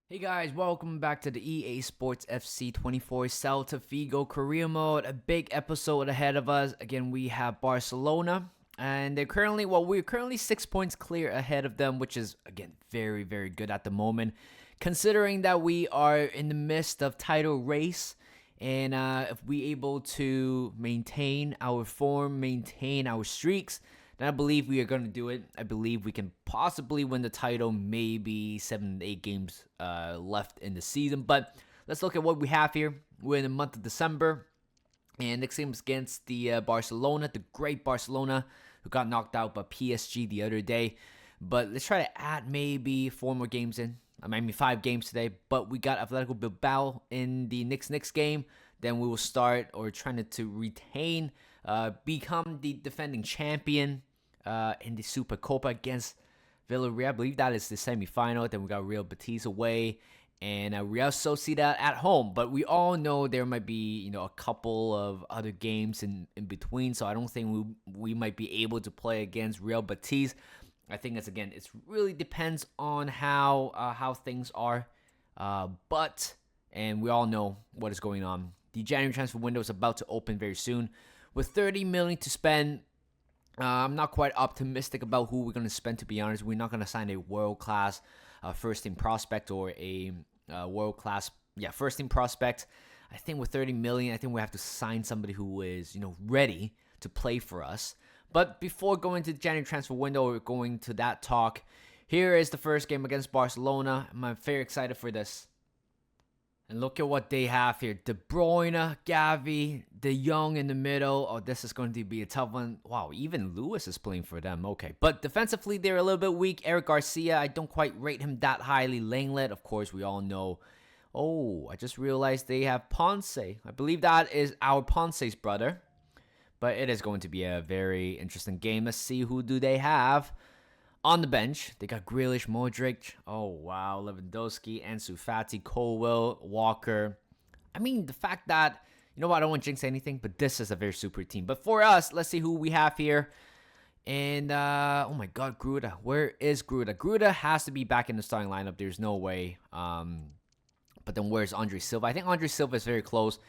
Hey guys, welcome back to the EA Sports FC 24 Celta Vigo career mode. A big episode ahead of us. Again, we have Barcelona, and we're currently 6 points clear ahead of them, which is again very, very good at the moment, considering that we are in the midst of title race. And if we able to maintain our form, maintain our streaks, then I believe we are going to do it. I believe we can possibly win the title, maybe 7 to 8 games left in the season. But let's look at what we have here. We're in the month of December, and next game is against the Barcelona, the great Barcelona, who got knocked out by PSG the other day. But let's try to add maybe 4 more games in. I mean, 5 games today. But we got Atletico Bilbao in the next game. Then we will start or trying to retain, become the defending champion in the Supercopa against Villarreal. I believe that is the semifinal. Then we got Real Betis away and Real Sociedad at home. But we all know there might be, a couple of other games in between. So I don't think we might be able to play against Real Betis. I think it really depends on how things are. And we all know what is going on. The January transfer window is about to open very soon. With 30 million to spend, I'm not quite optimistic about who we're going to spend, to be honest. We're not going to sign a world-class first-team prospect or a world-class first-team prospect. I think with 30 million, I think we have to sign somebody who is, ready to play for us. But before going to the January transfer window or going to that talk, here is the first game against Barcelona. I'm very excited for this. And look at what they have here. De Bruyne, Gavi, De Jong in the middle. Oh, this is going to be a tough one. Wow, even Lewis is playing for them. Okay, but defensively, they're a little bit weak. Eric Garcia, I don't quite rate him that highly. Langlet, of course, we all know. Oh, I just realized they have Ponce. I believe that is our Ponce's brother. But it is going to be a very interesting game. Let's see who do they have. On the bench, they got Grealish, Modric. Oh, wow. Lewandowski, Ansu Fati, Colwell, Walker. I mean, the fact that, I don't want to jinx anything, but this is a very super team. But for us, let's see who we have here. And, oh my God, Gruda. Where is Gruda? Gruda has to be back in the starting lineup. There's no way. But then where's Andre Silva? I think Andre Silva is very close.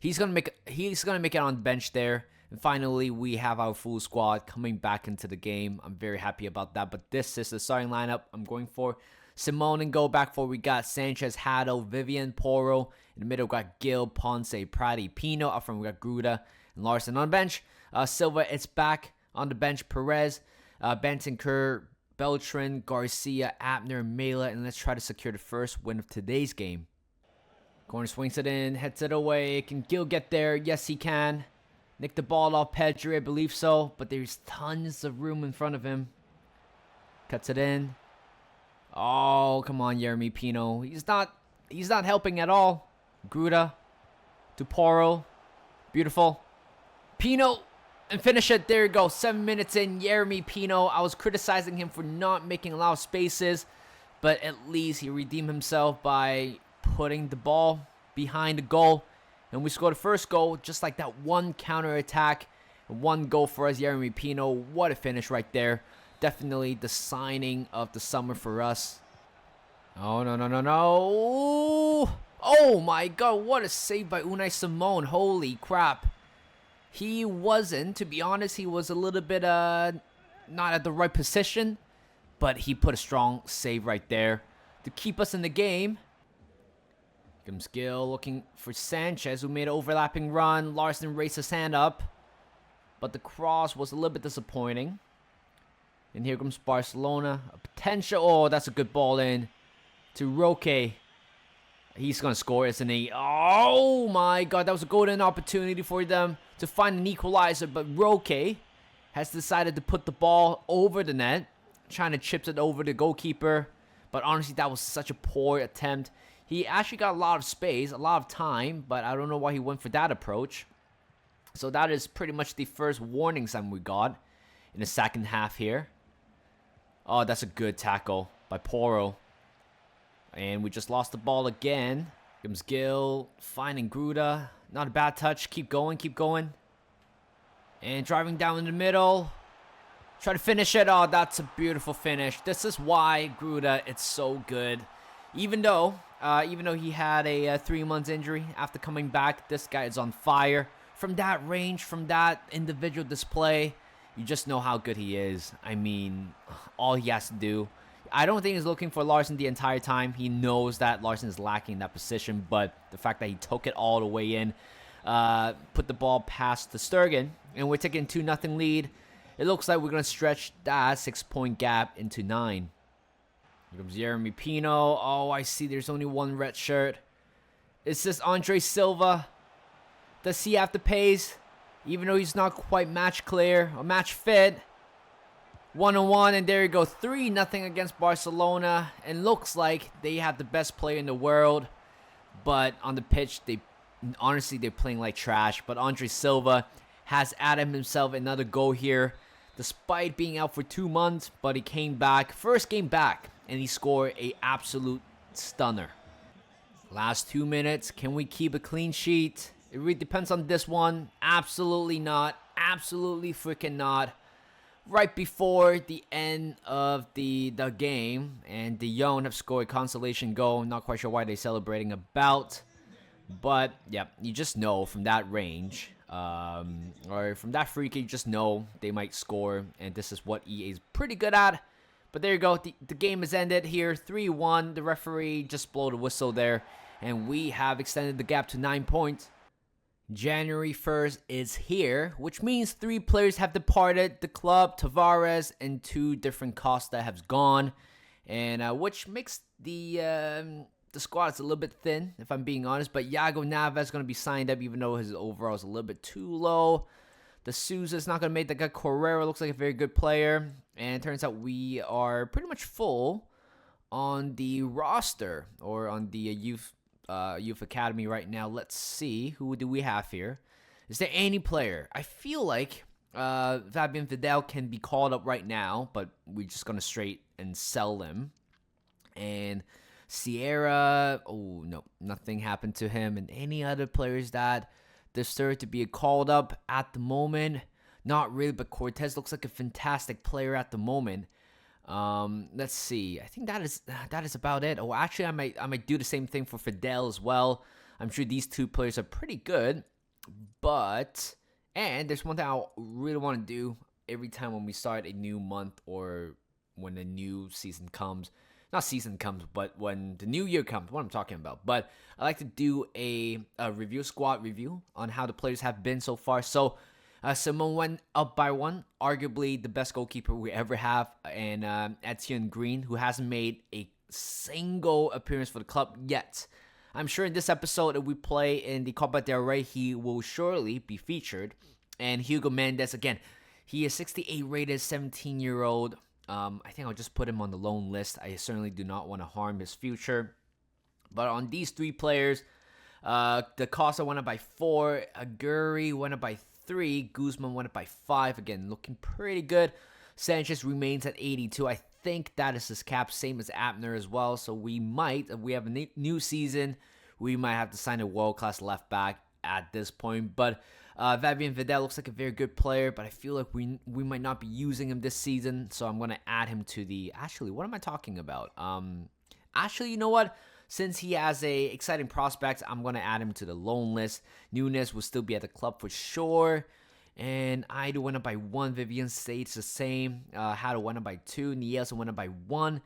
He's gonna make it on the bench there. And finally, we have our full squad coming back into the game. I'm very happy about that. But this is the starting lineup I'm going for. Simone and go back for. We got Sanchez, Haddo, Vivian, Porro. In the middle, we got Gil, Ponce, Prati, Pino. Up front, we got Gruda and Larson on the bench. Silva, it's back on the bench. Perez, Bentancur, Beltran, Garcia, Abner, Mela. And let's try to secure the first win of today's game. Corner swings it in, heads it away. Can Gil get there? Yes, he can. Nick the ball off Pedri, I believe so. But there's tons of room in front of him. Cuts it in. Oh, come on, Yeremy Pino. He's not helping at all. Gruda to Porro. Beautiful. Pino. And finish it. There you go. 7 minutes in. Yeremy Pino. I was criticizing him for not making a lot of spaces. But at least he redeemed himself by putting the ball behind the goal. And we scored the first goal just like that. One counter attack. One goal for us, Yeremy Pino. What a finish right there. Definitely the signing of the summer for us. Oh, no. Oh, my God. What a save by Unai Simon. Holy crap. He wasn't, to be honest, he was a little bit not at the right position. But he put a strong save right there to keep us in the game. Comes Gil looking for Sanchez, who made an overlapping run. Larson raised his hand up. But the cross was a little bit disappointing. And here comes Barcelona. A potential. Oh, that's a good ball in to Roque. He's going to score, isn't he? Oh, my God. That was a golden opportunity for them to find an equalizer. But Roque has decided to put the ball over the net. Trying to chip it over the goalkeeper. But honestly, that was such a poor attempt. He actually got a lot of space, a lot of time, but I don't know why he went for that approach. So that is pretty much the first warning sign we got in the second half here. Oh, that's a good tackle by Porro. And we just lost the ball again. Comes Gil, finding Gruda. Not a bad touch. Keep going. And driving down in the middle. Try to finish it. Oh, that's a beautiful finish. This is why Gruda, it's so good. Even though he had a 3 months injury after coming back, this guy is on fire. From that range, from that individual display, you just know how good he is. I mean, all he has to do. I don't think he's looking for Larson the entire time. He knows that Larson is lacking in that position, but the fact that he took it all the way in, put the ball past the Sturgeon, and we're taking 2-0 lead. It looks like we're going to stretch that 6-point gap into 9. Here comes Jeremy Pino. Oh, I see there's only one red shirt. Is this Andre Silva? Does he have the pace? Even though he's not quite match clear or match fit. 1-1, and there you go. 3-0 against Barcelona. And looks like they have the best player in the world. But on the pitch, honestly, they're playing like trash. But Andre Silva has added himself another goal here. Despite being out for 2 months, but he came back. First game back. And he scored a absolute stunner. Last 2 minutes. Can we keep a clean sheet? It really depends on this one. Absolutely not. Absolutely freaking not. Right before the end of the game, and De Jong have scored a consolation goal. Not quite sure why they're celebrating about. But, yeah, you just know from that range, or from that free kick, you just know they might score. And this is what EA is pretty good at. But there you go. The game is ended here. 3-1. The referee just blew the whistle there. And we have extended the gap to 9 points. January 1st is here, which means 3 players have departed the club. Tavares and 2 different Costa have gone. And which makes the squad a little bit thin, if I'm being honest. But Yago Navas is going to be signed up, even though his overall is a little bit too low. The Sousa's not going to make that guy. Correra looks like a very good player. And it turns out we are pretty much full on the roster, or on the youth academy right now. Let's see. Who do we have here? Is there any player? I feel like Fabian Vidal can be called up right now, but we're just going to straight and sell him. And Sierra, oh, no, nothing happened to him. And any other players that deserve to be called up at the moment? Not really, but Cortez looks like a fantastic player at the moment. Let's see. I think that is about it. Oh, actually, I might do the same thing for Fidel as well. I'm sure these 2 players are pretty good. But, and there's one thing I really want to do every time when we start a new month, or when a new season comes. Not season comes, but when the new year comes, what I'm talking about. But I like to do a squad review on how the players have been so far. So Simon went up by 1, arguably the best goalkeeper we ever have, and Etienne Green, who hasn't made a single appearance for the club yet. I'm sure in this episode, if we play in the Copa del Rey, he will surely be featured. And Hugo Mendes, again, he is 68 rated, 17-year-old. I think I'll just put him on the loan list. I certainly do not want to harm his future. But on these 3 players, the Costa went up by 4, Aguirre went up by 3, Guzman went up by 5. Again, looking pretty good. Sanchez remains at 82. I think that is his cap, same as Abner as well. So we might, if we have a new season, we might have to sign a world-class left back at this point. But Fabian Vidal looks like a very good player, but I feel like we might not be using him this season. So I'm going to add him to the... Actually, what am I talking about? Actually, you know what? Since he has a exciting prospect, I'm going to add him to the loan list. Nunes will still be at the club for sure. And Aido went up by 1. Vivian stays the same. Hado went up by 2. Nielsen went up by 1.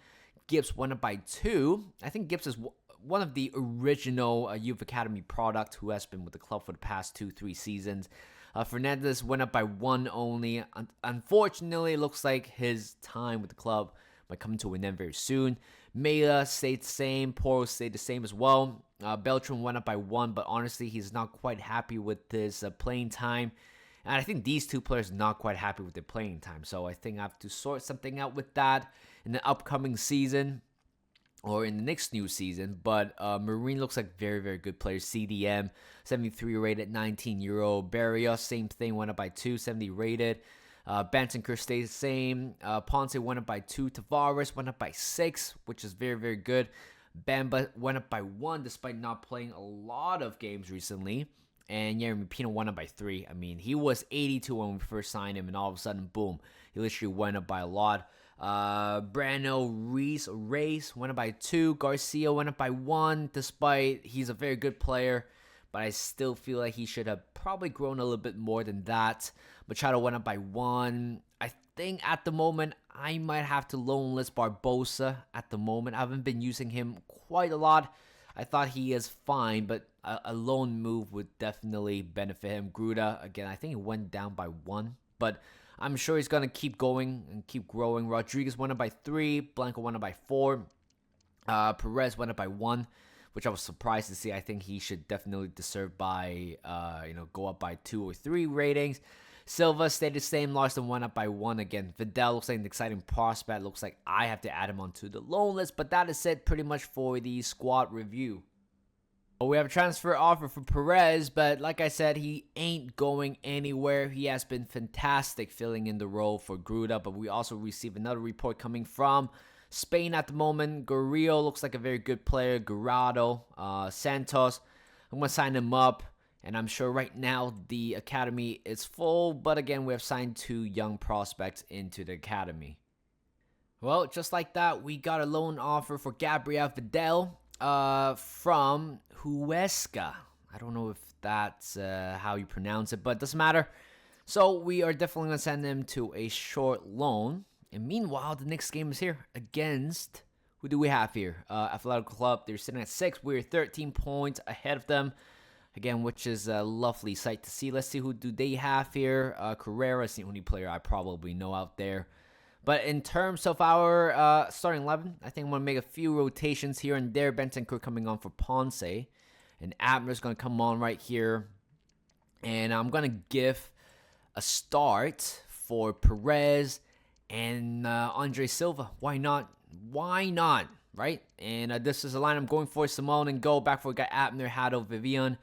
Gibbs went up by 2. I think Gibbs is one of the original Youth Academy product who has been with the club for the past 2-3 seasons. Fernandez went up by 1 only. Unfortunately, it looks like his time with the club might come to an end very soon. Mela stayed the same. Poro stayed the same as well. Beltran went up by 1, but honestly, he's not quite happy with his playing time. And I think these 2 players are not quite happy with their playing time. So I think I have to sort something out with that in the upcoming season, or in the next new season. But Marine looks like very, very good players. CDM, 73 rated, 19-year-old. Barrios, same thing, went up by 2, 70 rated. Bantenker stays the same. Ponce went up by 2. Tavares went up by 6, which is very, very good. Bamba went up by 1, despite not playing a lot of games recently. And Jeremy Pino went up by 3. I mean, he was 82 when we first signed him, and all of a sudden, boom, he literally went up by a lot. Brano Race went up by 2. Garcia went up by 1, despite he's a very good player, but I still feel like he should have probably grown a little bit more than that. Machado went up by 1. I think at the moment I might have to loan list Barbosa at the moment. I haven't been using him quite a lot. I thought he is fine, but a loan move would definitely benefit him. Gruda, again, I think he went down by 1, but I'm sure he's going to keep going and keep growing. Rodriguez went up by 3. Blanco went up by 4. Perez went up by 1, which I was surprised to see. I think he should definitely deserve by, go up by 2 or 3 ratings. Silva stayed the same. Larson went up by 1 again. Vidal looks like an exciting prospect. Looks like I have to add him onto the loan list. But that is it pretty much for the squad review. We have a transfer offer for Perez, but like I said, he ain't going anywhere. He has been fantastic filling in the role for Gruda, but we also received another report coming from Spain at the moment. Guerrillo looks like a very good player. Guirado, Santos. I'm going to sign him up. And I'm sure right now the academy is full. But again, we have signed 2 young prospects into the academy. Well, just like that, we got a loan offer for Gabriel Vidal from Huesca. I don't know if that's how you pronounce it, but it doesn't matter. So we are definitely going to send him to a short loan. And meanwhile, the next game is here against... Who do we have here? Athletic Club. They're sitting at 6. We're 13 points ahead of them. Again, which is a lovely sight to see. Let's see who do they have here. Carrera is the only player I probably know out there. But in terms of our starting 11, I think I'm going to make a few rotations here and there. Bentancur coming on for Ponce. And Abner's going to come on right here. And I'm going to give a start for Perez and Andre Silva. Why not? Why not? Right? And this is a line I'm going for. Simone and go. Back for a guy Abner, Haddle, Vivian,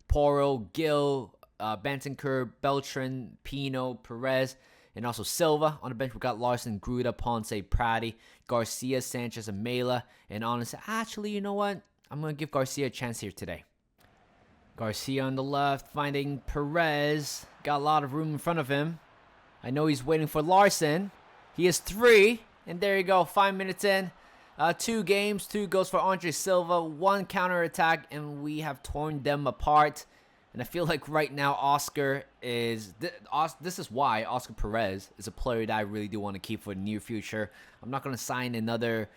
Poro, Gil, Bentancur, Beltran, Pino, Perez, and also Silva. On the bench, we got Larson, Gruda, Ponce, Prati, Garcia, Sanchez, and Mela. And honestly, actually, you know what? I'm going to give Garcia a chance here today. Garcia on the left, finding Perez. Got a lot of room in front of him. I know he's waiting for Larson. He is 3. And there you go, 5 minutes in. 2 games, 2 goals for Andre Silva, 1 counterattack, and we have torn them apart. And I feel like right now Oscar is... This is why Oscar Perez is a player that I really do want to keep for the near future. I'm not going to sign another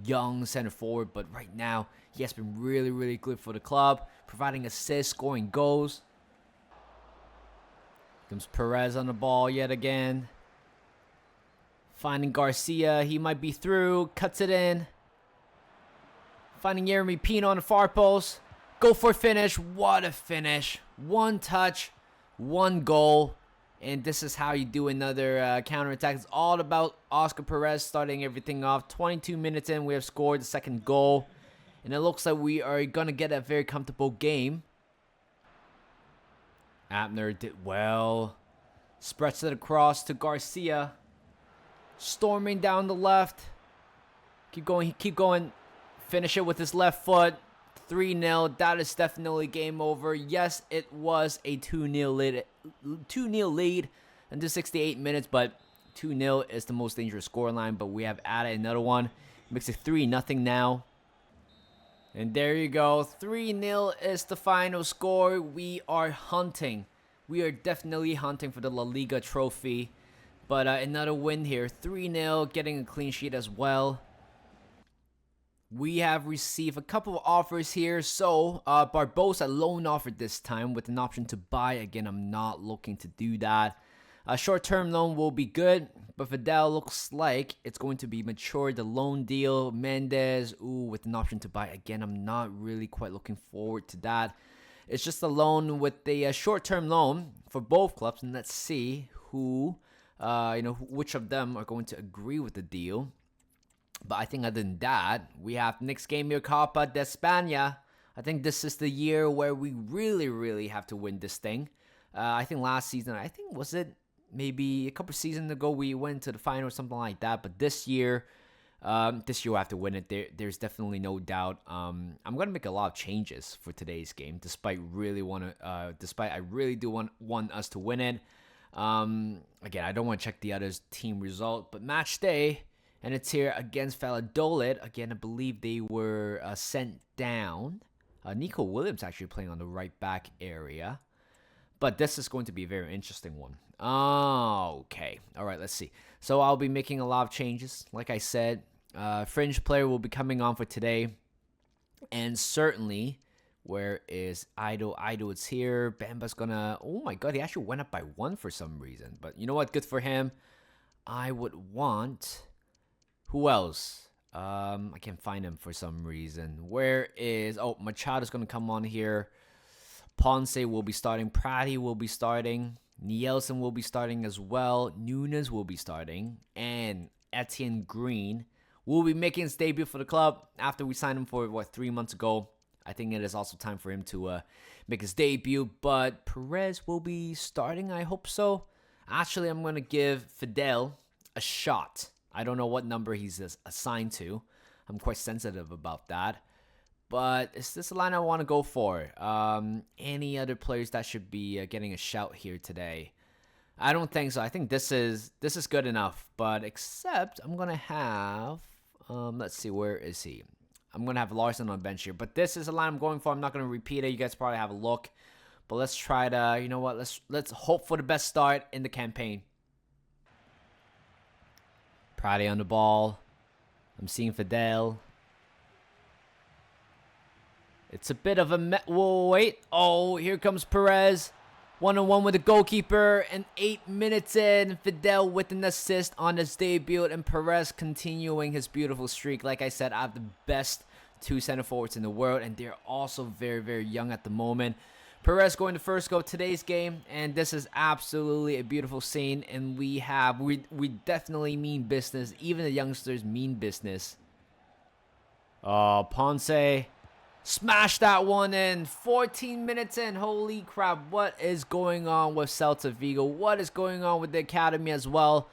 young center forward, but right now he has been really, really good for the club, providing assists, scoring goals. Comes Perez on the ball yet again. Finding Garcia, he might be through, cuts it in. Finding Jeremy Pino on the far post. Go for a finish. What a finish. 1 touch, 1 goal. And this is how you do another counterattack. It's all about Oscar Perez starting everything off. 22 minutes in, we have scored the 2nd goal. And it looks like we are going to get a very comfortable game. Abner did well. Spreads it across to Garcia. Storming down the left. Keep going, keep going. Finish it with his left foot. 3-0. That is definitely game over. Yes, it was a 2-0 lead until 68 minutes, but 2-0 is the most dangerous scoreline. But we have added another one. Makes it 3-0 now. And there you go. 3-0 is the final score. We are hunting. We are definitely hunting for the La Liga trophy. But another win here. 3-0, getting a clean sheet as well. We have received a couple of offers here. So, Barbosa loan offer this time with an option to buy. Again, I'm not looking to do that. A short-term loan will be good. But Vidal looks like it's going to be mature. The loan deal. Mendez, with an option to buy. Again, I'm not really quite looking forward to that. It's just a loan with a short-term loan for both clubs. And let's see who... which of them are going to agree with the deal. But I think other than that, we have next game here, Copa de España. I think this is the year where we really, really have to win this thing. I think last season, was it maybe a couple seasons ago, we went to the final or something like that. But this year we have to win it. There's definitely no doubt. I'm going to make a lot of changes for today's game, despite I really do want us to win it. Again, I don't want to check the other team result, but match day, And it's here against Valladolid. Again, I believe they were sent down. Nico Williams actually playing on the right back area. But this is going to be a very interesting one. Okay. All right, let's see. So I'll be making a lot of changes. Like I said, fringe player will be coming on for today. And certainly, where is Idol? Idol, it's here. Bamba's gonna... Oh my god, he actually went up by 1 for some reason. But you know what? Good for him. I would want... Who else? I can't find him for some reason. Where is... Oh, Machado's gonna come on here. Ponce will be starting. Prati will be starting. Nielsen will be starting as well. Nunes will be starting. And Etienne Green will be making his debut for the club after we signed him for, 3 months ago. I think it is also time for him to make his debut. But Perez will be starting, I hope so. Actually, I'm going to give Fidel a shot. I don't know what number he's assigned to. I'm quite sensitive about that. But is this a line I want to go for? Any other players that should be getting a shout here today? I don't think so. I think this is good enough. But except I'm going to have... let's see, where is he? I'm going to have Larson on bench here. But this is a line I'm going for. I'm not going to repeat it. You guys probably have a look. But let's try to... You know what? Let's hope for the best start in the campaign. Prati on the ball. I'm seeing Fidel. It's a bit of a... Whoa, wait. Oh, here comes Perez. 1-on-1 with the goalkeeper. And 8 minutes in, Fidel with an assist on his debut. And Perez continuing his beautiful streak. Like I said, I have the best 2 center forwards in the world. And they're also very, very young at the moment. Perez going to first goal today's game, and this is absolutely a beautiful scene, and we definitely mean business. Even the youngsters mean business. Ponce smashed that one in. 14 minutes in. Holy crap, what is going on with Celta Vigo? What is going on with the academy as well?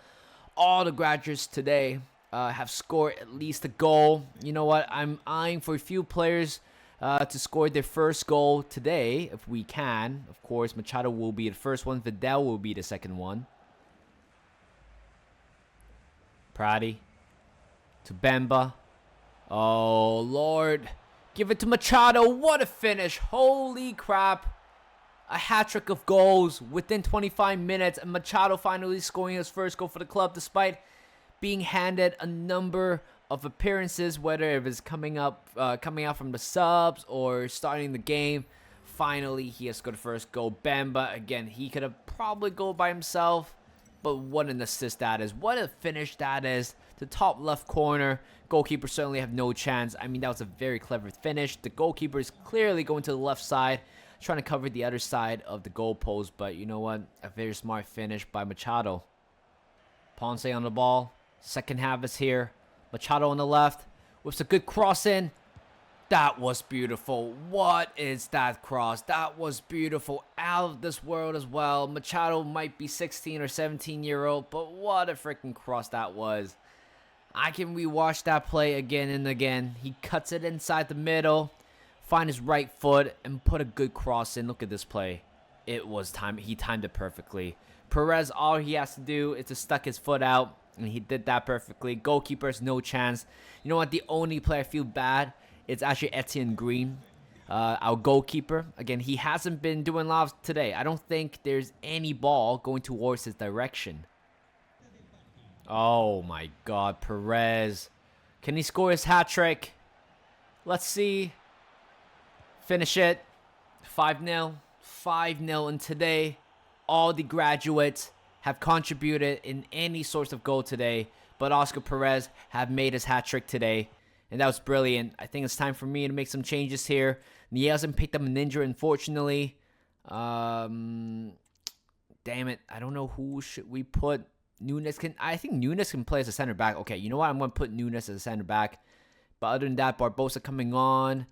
All the graduates today have scored at least a goal. You know what? I'm eyeing for a few players to score their first goal today, if we can. Of course, Machado will be the first one. Vidal will be the second one. Prati to Bamba. Oh, Lord. Give it to Machado. What a finish. Holy crap. A hat-trick of goals within 25 minutes. And Machado finally scoring his first goal for the club, despite being handed a number of appearances, whether it was coming out from the subs or starting the game. Finally, he has scored the first goal. Bamba, again, he could have probably goaled by himself, but what an assist that is. What a finish that is. The top left corner. Goalkeeper certainly have no chance. I mean, that was a very clever finish. The goalkeeper is clearly going to the left side, trying to cover the other side of the goal post, but you know what? A very smart finish by Machado. Ponce on the ball. Second half is here. Machado on the left with a good cross in. That was beautiful. What is that cross? That was beautiful. Out of this world as well. Machado might be 16 or 17-year-old, but what a freaking cross that was. I can rewatch that play again and again. He cuts it inside the middle, find his right foot, and put a good cross in. Look at this play. It was time. He timed it perfectly. Perez, all he has to do is to stuck his foot out, and he did that perfectly. Goalkeeper's no chance. You know what? The only player I feel bad is actually Etienne Green, our goalkeeper. Again, he hasn't been doing a lot today. I don't think there's any ball going towards his direction. Oh my God, Perez. Can he score his hat trick? Let's see. Finish it. 5-0. 5-0. And today, all the graduates have contributed in any source of goal today, but Oscar Perez have made his hat trick today, and that was brilliant. I think it's time for me to make some changes here. Nielsen picked up an injury, unfortunately. Damn it, I don't know who should we put. I think Nunes can play as a center back. Okay, you know what? I'm going to put Nunes as a center back. But other than that, Barbosa coming on.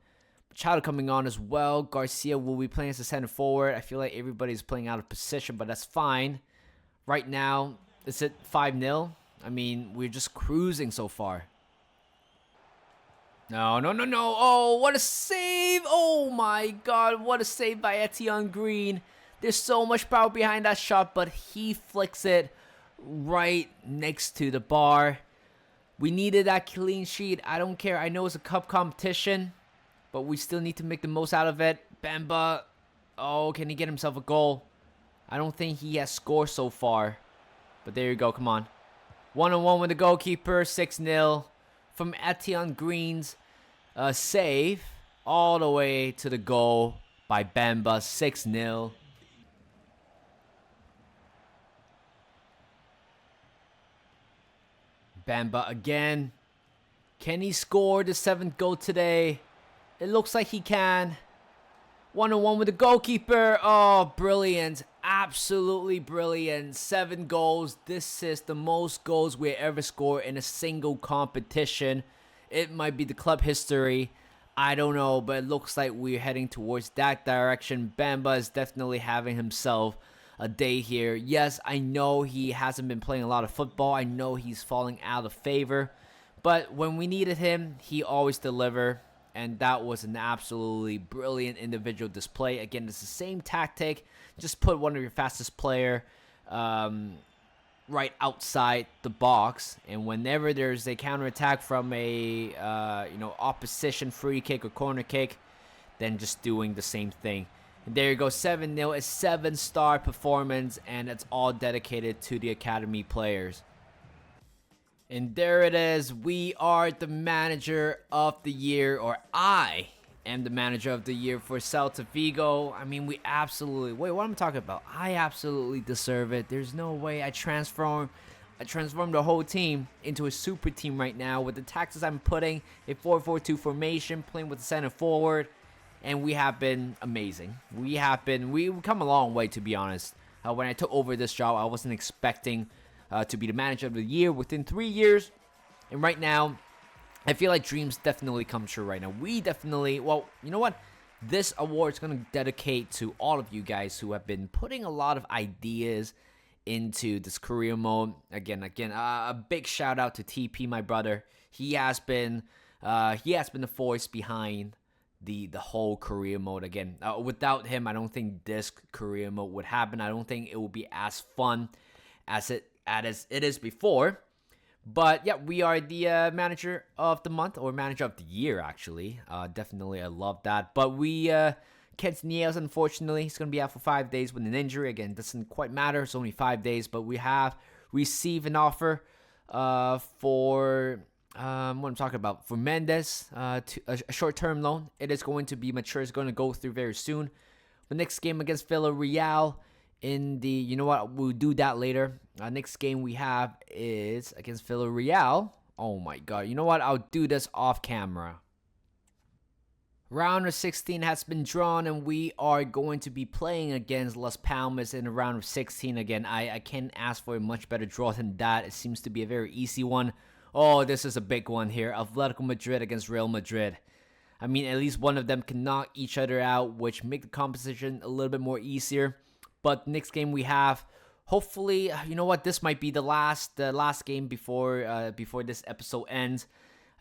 Machado coming on as well. Garcia will be playing as a center forward. I feel like everybody's playing out of position, but that's fine. Right now, is it 5-0? I mean, we're just cruising so far. No. Oh, what a save. Oh, my God. What a save by Etienne Green. There's so much power behind that shot, but he flicks it right next to the bar. We needed that clean sheet. I don't care. I know it's a cup competition, but we still need to make the most out of it. Bamba. Oh, can he get himself a goal? I don't think he has scored so far. But there you go. Come on. 1-on-1 with the goalkeeper. 6-0 from Etienne Green's save all the way to the goal by Bamba. 6-0. Bamba again. Can he score the 7th goal today? It looks like he can. 1-on-1 with the goalkeeper. Oh, brilliant. Absolutely brilliant. 7 goals. This is the most goals we ever scored in a single competition. It might be the club history. I don't know, but it looks like we're heading towards that direction. Bamba is definitely having himself a day here. Yes, I know he hasn't been playing a lot of football. I know he's falling out of favor. But when we needed him, he always delivered. And that was an absolutely brilliant individual display. Again, it's the same tactic. Just put one of your fastest player right outside the box. And whenever there's a counterattack from a opposition free kick or corner kick, then just doing the same thing. And there you go, 7-0. A 7-star performance, and it's all dedicated to the academy players. And there it is. We are the manager of the year, or I am the manager of the year for Celta Vigo. I mean, we absolutely... Wait, what am I talking about? I absolutely deserve it. There's no way. I transformed the whole team into a super team right now with the tactics I'm putting, a 4-4-2 formation, playing with the center forward, and we have been amazing. We've come a long way, to be honest. When I took over this job, I wasn't expecting to be the manager of the year within 3 years. And right now, I feel like dreams definitely come true right now. We definitely, well, you know what? This award is going to dedicate to all of you guys who have been putting a lot of ideas into this career mode. Again, a big shout out to TP, my brother. He has been the force behind the whole career mode. Again, without him, I don't think this career mode would happen. I don't think it would be as fun as it is before. But yeah, we are the manager of the month, or manager of the year, actually. Definitely, I love that. But we, Kent Niels, unfortunately, he's going to be out for 5 days with an injury. Again, doesn't quite matter. It's only 5 days. But we have received an offer for, what I'm talking about, for Mendes, a short-term loan. It is going to be mature. It's going to go through very soon. The next game against Villarreal in the, you know what, we'll do that later. Next game we have is against Villarreal. Oh my god, you know what, I'll do this off camera. Round of 16 has been drawn, and we are going to be playing against Las Palmas in the round of 16 again. I can't ask for a much better draw than that. It seems to be a very easy one. Oh, this is a big one here. Atletico Madrid against Real Madrid. I mean, at least one of them can knock each other out, which make the competition a little bit more easier. But next game we have, hopefully, you know what, this might be the last game before this episode ends.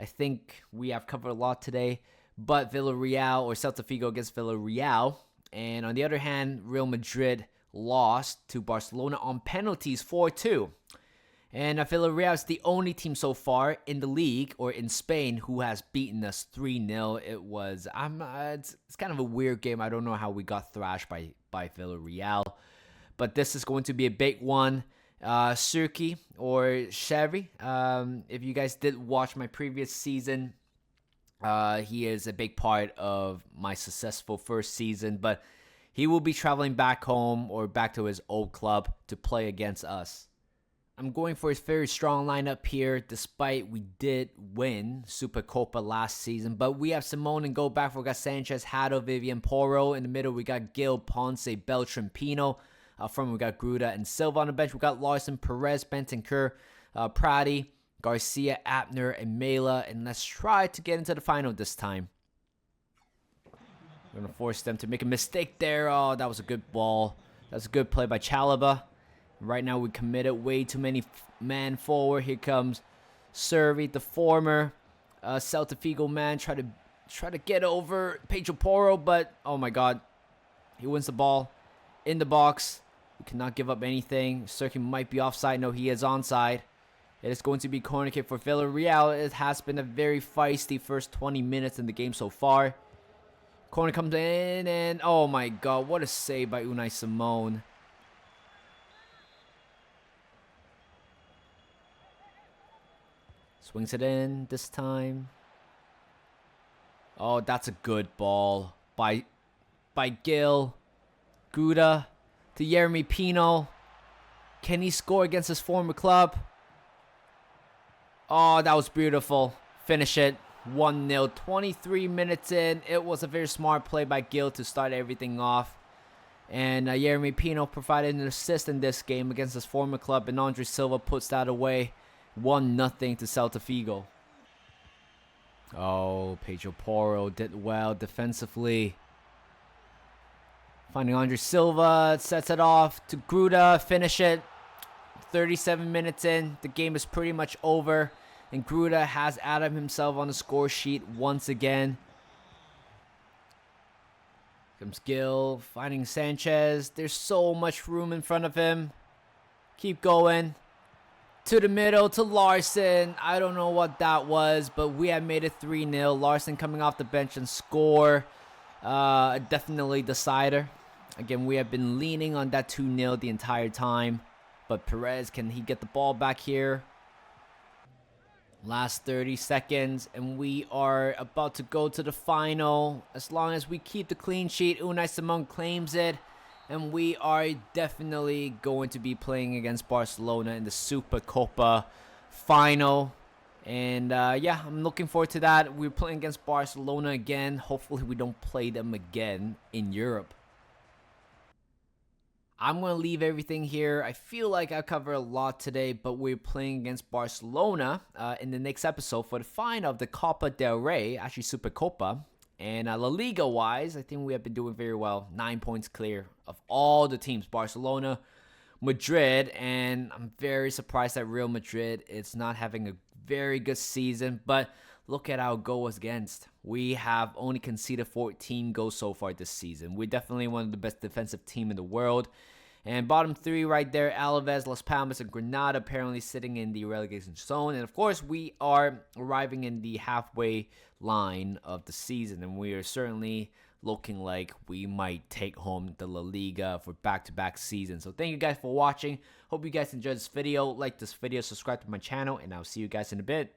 I think we have covered a lot today. But Villarreal, or Celta Vigo against Villarreal. And on the other hand, Real Madrid lost to Barcelona on penalties 4-2. And Villarreal is the only team so far in the league, or in Spain, who has beaten us 3-0. It's kind of a weird game. I don't know how we got thrashed by Villarreal. But this is going to be a big one. Surki, or Chevy, if you guys did watch my previous season, he is a big part of my successful first season. But he will be traveling back home, or back to his old club, to play against us. I'm going for a very strong lineup here, despite we did win Supercopa last season. But we have Simone and go back for, we got Sanchez, Hado, Vivian, Porro. In the middle, we got Gil, Ponce, Beltran, Pino. Front, we got Gruda and Silva. On the bench, we got Larson, Perez, Bentancur, Prati, Garcia, Abner, and Mela. And let's try to get into the final this time. We're going to force them to make a mistake there. Oh, that was a good ball. That was a good play by Chalaba. Right now, we committed way too many man forward. Here comes Servi, the former Celta Vigo man. Try to get over Pedro Porro, but oh my god, he wins the ball in the box. We cannot give up anything. Serki might be offside. No, he is onside. It is going to be corner kick for Villarreal. It has been a very feisty first 20 minutes in the game so far. Corner comes in, and oh my god, what a save by Unai Simon. Swings it in this time. Oh, that's a good ball by Gil. Gouda to Yeremy Pino. Can he score against his former club? Oh, that was beautiful. Finish it. 1-0. 23 minutes in. It was a very smart play by Gil to start everything off. And Yeremy Pino provided an assist in this game against his former club. And Andre Silva puts that away. 1-0 to Celta Vigo. Oh, Pedro Porro did well defensively. Finding Andre Silva. Sets it off to Gruda. Finish it. 37 minutes in. The game is pretty much over. And Gruda has Adam himself on the score sheet once again. Comes Gil, finding Sanchez. There's so much room in front of him. Keep going. To the middle, to Larson. I don't know what that was, but we have made it 3-0. Larson coming off the bench and score. Definitely decider. Again, we have been leaning on that 2-0 the entire time. But Perez, can he get the ball back here? Last 30 seconds, and we are about to go to the final. As long as we keep the clean sheet, Unai Simon claims it. And we are definitely going to be playing against Barcelona in the Supercopa final. And yeah, I'm looking forward to that. We're playing against Barcelona again. Hopefully we don't play them again in Europe. I'm going to leave everything here. I feel like I covered a lot today, but we're playing against Barcelona in the next episode for the final of the Copa del Rey, actually Supercopa. And La Liga-wise, I think we have been doing very well. 9 points clear of all the teams. Barcelona, Madrid, and I'm very surprised that Real Madrid is not having a very good season. But look at our goals against. We have only conceded 14 goals so far this season. We're definitely one of the best defensive teams in the world. And bottom three right there, Alaves, Las Palmas, and Granada apparently sitting in the relegation zone. And of course, we are arriving in the halfway line of the season. And we are certainly looking like we might take home the La Liga for back-to-back seasons. So thank you guys for watching. Hope you guys enjoyed this video. Like this video, subscribe to my channel, and I'll see you guys in a bit.